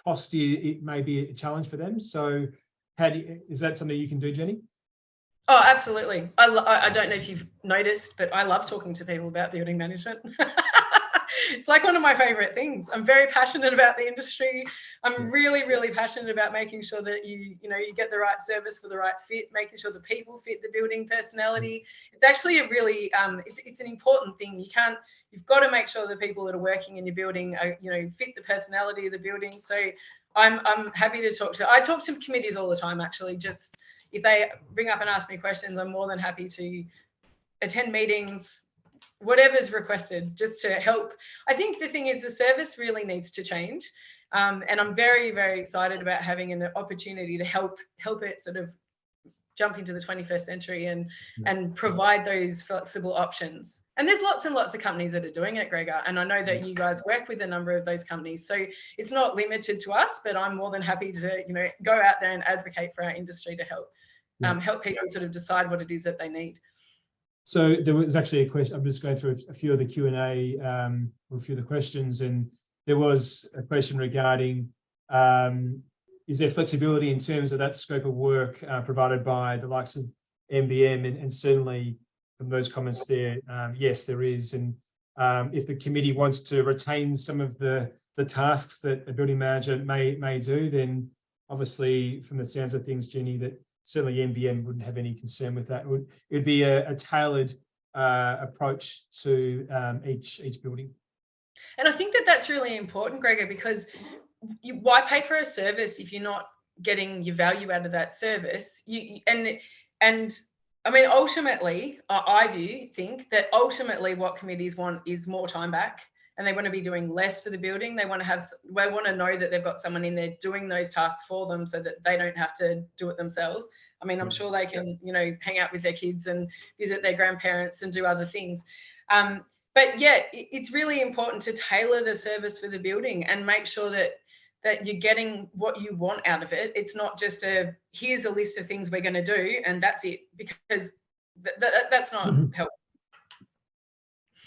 cost it may be a challenge for them. So, is that something you can do, Jenny? Oh, absolutely. I don't know if you've noticed, but I love talking to people about building management. It's like one of my favorite things. I'm very passionate about the industry. I'm really, really passionate about making sure that you get the right service for the right fit, making sure the people fit the building personality. It's actually a really, it's an important thing. You've got to make sure the people that are working in your building are, fit the personality of the building. So I'm happy to I talk to committees all the time, actually. Just if they bring up and ask me questions, I'm more than happy to attend meetings, whatever's requested, just to help. I think the thing is, the service really needs to change, and I'm very, very excited about having an opportunity to help it sort of jump into the 21st century and provide those flexible options. And there's lots and lots of companies that are doing it, Gregor, and I know that you guys work with a number of those companies, so it's not limited to us, but I'm more than happy to go out there and advocate for our industry to help people sort of decide what it is that they need. So there was actually a question. I'm just going through a few of the Q&A, or a few of the questions, and there was a question regarding is there flexibility in terms of that scope of work provided by the likes of MBM, and certainly from those comments there, yes, there is. And if the committee wants to retain some of the tasks that a building manager may do, then obviously from the sounds of things, Jenny, that certainly MBM wouldn't have any concern with that. It'd be a tailored approach to each building. And I think that that's really important, Gregor, because why pay for a service if you're not getting your value out of that service? And I mean, ultimately, I think that ultimately what committees want is more time back, and they want to be doing less for the building. They want to know that they've got someone in there doing those tasks for them, so that they don't have to do it themselves. I mean, I'm sure they can, hang out with their kids and visit their grandparents and do other things. But yeah, it's really important to tailor the service for the building and make sure that you're getting what you want out of it. It's not just here's a list of things we're going to do and that's it, because that's not helpful.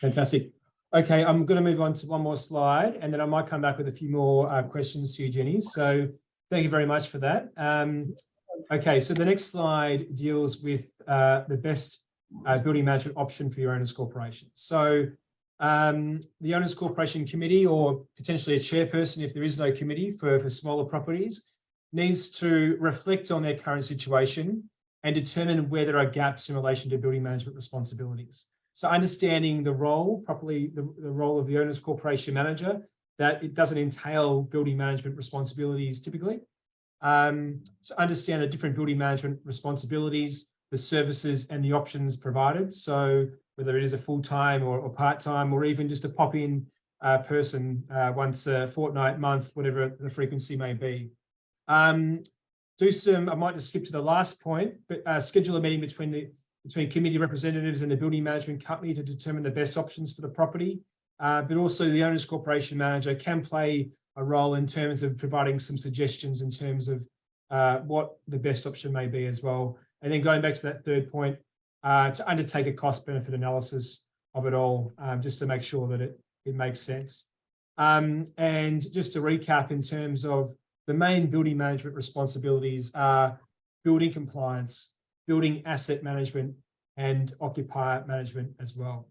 Fantastic. Okay, I'm going to move on to one more slide, and then I might come back with a few more questions to you, Jenny. So thank you very much for that. Okay, so the next slide deals with the best building management option for your owners corporation. So the owners corporation committee, or potentially a chairperson if there is no committee for smaller properties, needs to reflect on their current situation and determine where there are gaps in relation to building management responsibilities. So understanding the role properly, the role of the owners corporation manager, that it doesn't entail building management responsibilities typically. So understand the different building management responsibilities, the services and the options provided. So whether it is a full-time or part-time, or even just a pop-in person once a fortnight, month, whatever the frequency may be. I might just skip to the last point, but schedule a meeting between committee representatives and the building management company to determine the best options for the property. But also the owners corporation manager can play a role in terms of providing some suggestions in terms of what the best option may be as well. And then going back to that third point, to undertake a cost benefit analysis of it all, just to make sure that it makes sense. And just to recap, in terms of the main building management responsibilities are building compliance, building asset management, and occupier management as well.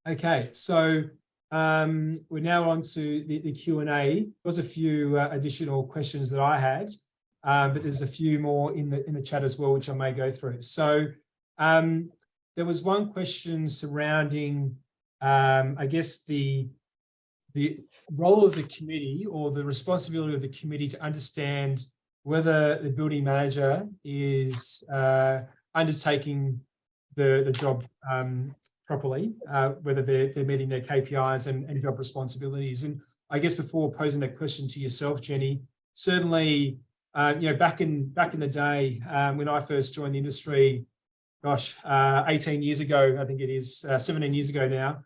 Okay, so we're now on to the Q&A. There was a few additional questions that I had, but there's a few more in the chat as well, which I may go through. So there was one question surrounding, I guess, the role of the committee, or the responsibility of the committee to understand whether the building manager is undertaking the job properly, whether they're meeting their KPIs and job responsibilities. And I guess before posing that question to yourself, Jenny, certainly, back in the day when I first joined the industry, 18 years ago, I think it is 17 years ago now,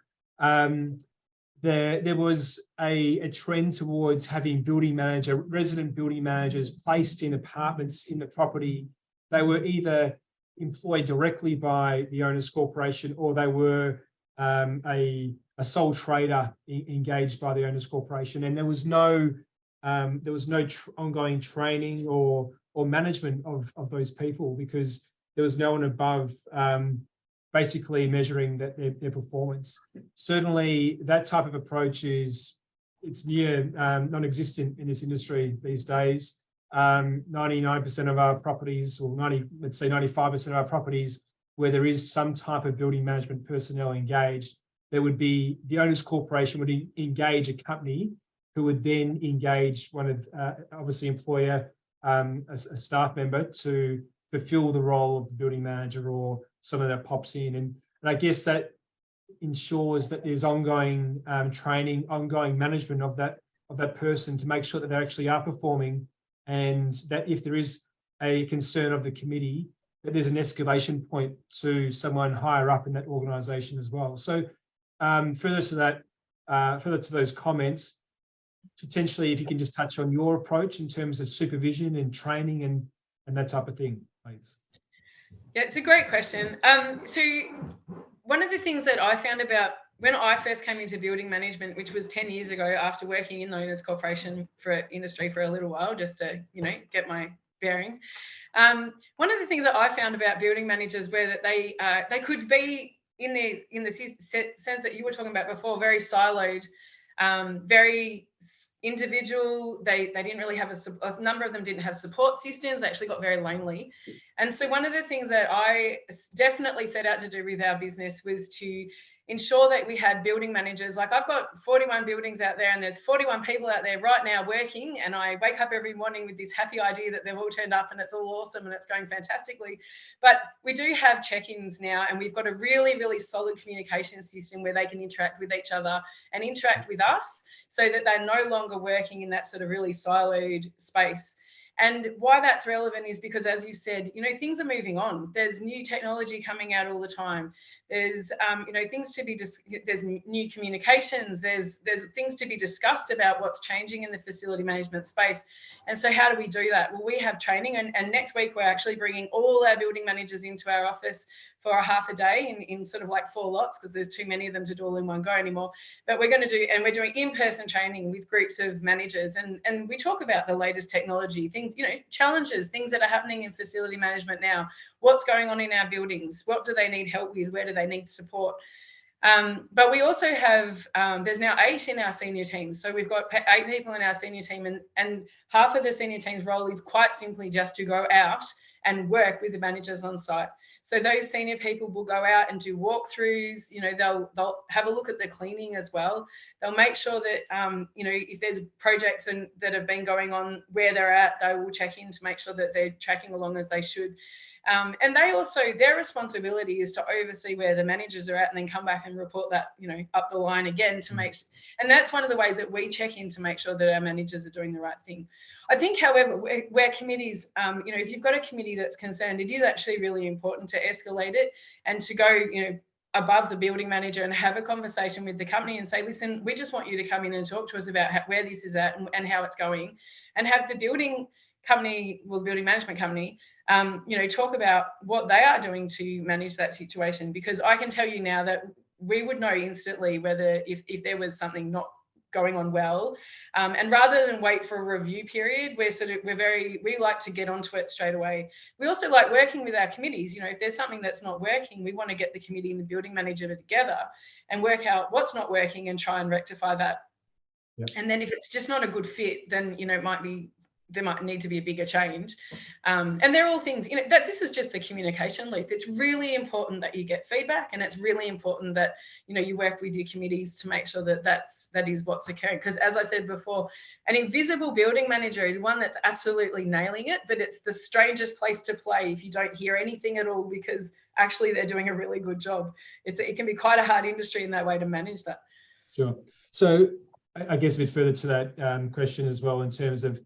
there was a trend towards having resident building managers placed in apartments in the property. They were either employed directly by the owners corporation, or they were a sole trader engaged by the owners corporation, and there was no ongoing training or management of those people, because there was no one above basically measuring their performance. Certainly, that type of approach it's near non-existent in this industry these days. 99% of our properties, or let's say 95% of our properties, where there is some type of building management personnel engaged, there would be the owners corporation would engage a company who would then engage one of obviously employer, a staff member, to fulfill the role of the building manager or someone that pops in. And I guess that ensures that there's ongoing training, ongoing management of that person to make sure that they actually are performing, and that if there is a concern of the committee, that there's an escalation point to someone higher up in that organisation as well. So further to those comments, potentially if you can just touch on your approach in terms of supervision and training and that type of thing, please. Yeah, it's a great question. So one of the things that I found about when I first came into building management, which was 10 years ago, after working in the owners corporation for industry for a little while, just to get my bearings. One of the things that I found about building managers were that they could be in the sense that you were talking about before, very siloed, very individual. They didn't really have a number of them didn't have support systems. They actually got very lonely. And so one of the things that I definitely set out to do with our business was to ensure that we had building managers. Like, I've got 41 buildings out there, and there's 41 people out there right now working, and I wake up every morning with this happy idea that they've all turned up and it's all awesome and it's going fantastically. But we do have check-ins now, and we've got a really, really solid communication system where they can interact with each other and interact with us, so that they're no longer working in that sort of really siloed space. And why that's relevant is because, as you said, you know, things are moving on. There's new technology coming out all the time. There's, you know, things to be, there's new communications. There's things to be discussed about what's changing in the facility management space. And so how do we do that? Well, we have training, and next week we're actually bringing all our building managers into our office for a half a day in sort of like 4 lots, because there's too many of them to do all in one go anymore. But we're going to do, and we're doing in-person training with groups of managers, and we talk about the latest technology, things, you know, challenges, things that are happening in facility management now, what's going on in our buildings, what do they need help with, where do they need support. But we also have, there's now 8 in our senior team. So we've got 8 people in our senior team, and half of the senior team's role is quite simply just to go out and work with the managers on site. So those senior people will go out and do walkthroughs. You know, they'll have a look at the cleaning as well. They'll make sure that, you know, if there's projects that have been going on where they're at, they will check in to make sure that they're tracking along as they should. And they also, their responsibility is to oversee where the managers are at, and then come back and report that, you know, up the line again to make, and that's one of the ways that we check in to make sure that our managers are doing the right thing. I think, however, where committees, you know, if you've got a committee that's concerned, it is actually really important to escalate it and to go, you know, above the building manager and have a conversation with the company and say, listen, we just want you to come in and talk to us about where this is at and how it's going, and have the building company, well, the building management company, you know, talk about what they are doing to manage that situation. Because I can tell you now that we would know instantly whether if there was something not going on well, and rather than wait for a review period, we like to get onto it straight away. We also like working with our committees. You know, if there's something that's not working, we want to get the committee and the building manager together and work out what's not working and try and rectify that. Yep. And then if it's just not a good fit, then, you know, there might need to be a bigger change. And they're all things, you know, that this is just the communication loop. It's really important that you get feedback, and it's really important that, you know, you work with your committees to make sure that that is what's occurring. Because as I said before, an invisible building manager is one that's absolutely nailing it, but it's the strangest place to play if you don't hear anything at all, because actually they're doing a really good job. It can be quite a hard industry in that way to manage that. Sure. So I guess a bit further to that question as well, in terms of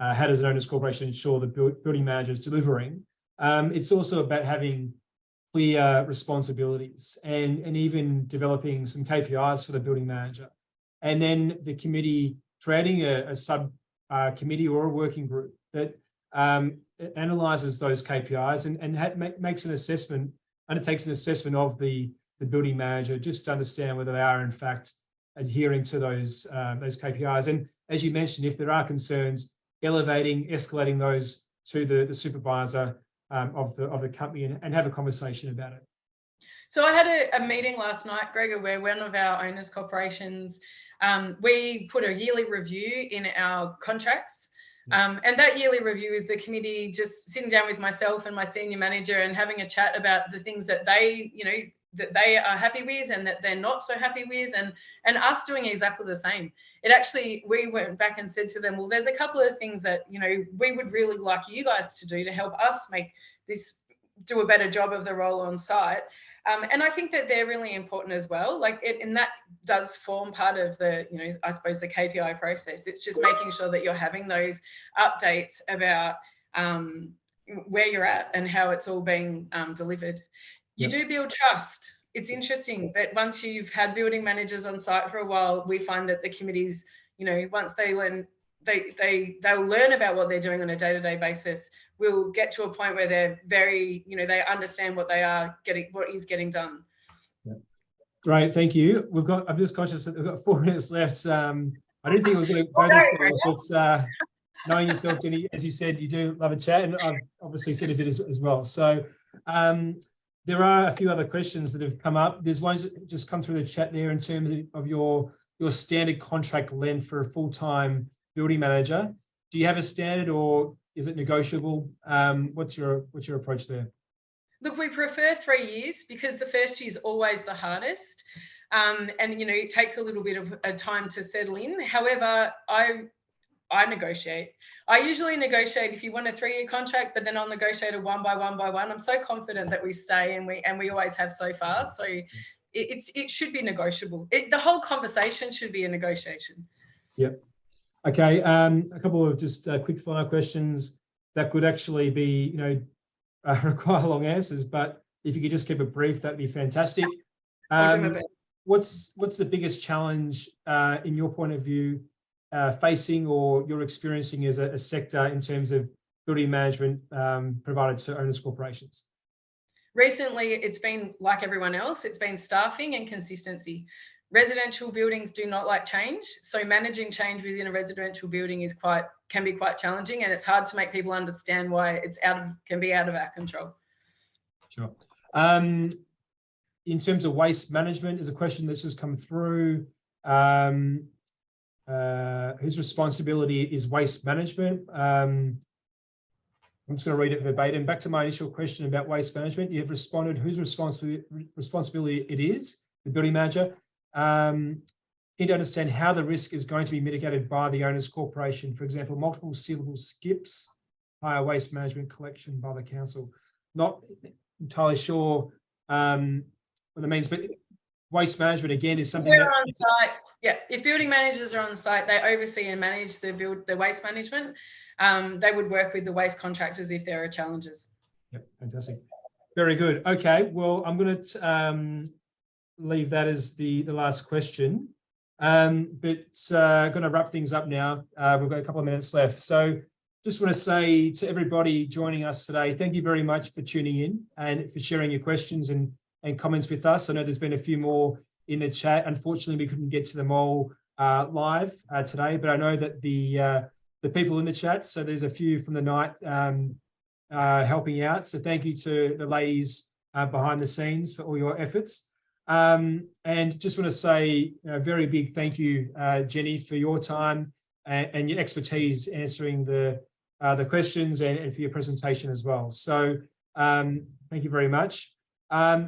how does an owners corporation ensure the building manager is delivering? It's also about having clear responsibilities and even developing some KPIs for the building manager. And then the committee creating a sub committee or a working group that analyzes those KPIs and makes an assessment, undertakes an assessment of the building manager, just to understand whether they are in fact adhering to those KPIs. And as you mentioned, if there are concerns, escalating those to the supervisor of the company and have a conversation about it. So I had a meeting last night, Gregor, where one of our owners corporations, we put a yearly review in our contracts. And that yearly review is the committee just sitting down with myself and my senior manager and having a chat about the things that they, you know, that they are happy with and that they're not so happy with, and us doing exactly the same. It actually, we went back and said to them, well, there's a couple of things that, you know, we would really like you guys to do to help us make this, do a better job of the role on site. And I think that they're really important as well. And that does form part of the, you know, I suppose the KPI process. It's just making sure that you're having those updates about where you're at and how it's all being delivered. You do build trust. It's interesting that once you've had building managers on site for a while, we find that the committees, you know, once they learn, they'll learn about what they're doing on a day-to-day basis. We'll get to a point where they're very, you know, they understand what they are getting, what is getting done. Yeah. Great, thank you. I'm just conscious that we've got 4 minutes left. I didn't think it was going to go this long, but knowing yourself, Jenny, as you said, you do love a chat, and I've obviously said a bit as well. So there are a few other questions that have come up. There's ones that just come through the chat there in terms of your your standard contract length for a full-time building manager? Do you have a standard, or is it negotiable? What's your approach there? Look, we prefer 3 years because the first year is always the hardest. And, it takes a little bit of a time to settle in. However, I negotiate. I usually negotiate if you want a 3-year contract, but then I'll negotiate a 1 by 1 by 1. I'm so confident that we stay, and we always have so far. So it should be negotiable. The whole conversation should be a negotiation. Yep. Okay. A couple of just quick final questions that could actually be, require long answers, but if you could just keep it brief, that'd be fantastic. What's the biggest challenge in your point of view facing or you're experiencing as a sector in terms of building management provided to owners corporations? Recently, it's been like everyone else, it's been staffing and consistency. Residential buildings do not like change, so managing change within a residential building can be quite challenging, and it's hard to make people understand why can be out of our control. Sure. In terms of waste management, is a question that's just come through. Whose responsibility is waste management? I'm just going to read it verbatim. Back to my initial question about waste management, you have responded whose responsibility it is, the building manager. Need to understand how the risk is going to be mitigated by the owners corporation. For example, multiple sealable skips, higher waste management collection by the council. Not entirely sure what that means, but waste management again is something that on site. Yeah, if building managers are on site, they oversee and manage the waste management. They would work with the waste contractors if there are challenges. Yep, fantastic. Very good. Okay, well, I'm going to leave that as the last question, but going to wrap things up now. We've got a couple of minutes left, so just want to say to everybody joining us today, thank you very much for tuning in and for sharing your questions and comments with us. I know there's been a few more in the chat. Unfortunately, we couldn't get to them all live today, but I know that the people in the chat, so there's a few from the night helping out. So thank you to the ladies behind the scenes for all your efforts. And just want to say a very big thank you, Jenny, for your time and your expertise answering the questions and for your presentation as well. So thank you very much.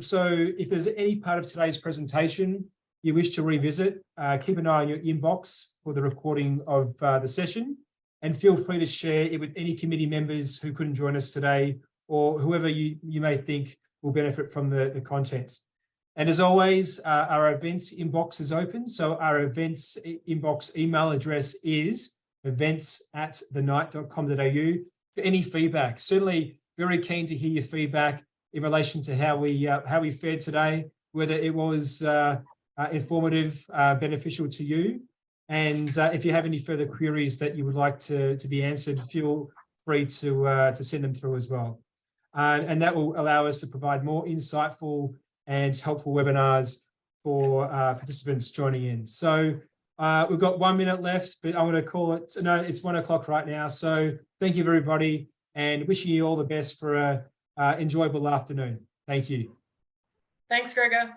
So if there's any part of today's presentation you wish to revisit, keep an eye on your inbox for the recording of the session, and feel free to share it with any committee members who couldn't join us today, or whoever you may think will benefit from the content. And as always, our events inbox is open. So our events inbox email address is events@theknight.com.au for any feedback. Certainly very keen to hear your feedback in relation to how we fared today, whether it was informative, beneficial to you. And if you have any further queries that you would like to be answered, feel free to send them through as well. And that will allow us to provide more insightful and helpful webinars for participants joining in. So we've got 1 minute left, but I'm going to call it, no, it's 1 o'clock right now. So thank you, everybody, and wishing you all the best for a enjoyable afternoon. Thank you. Thanks, Gregor.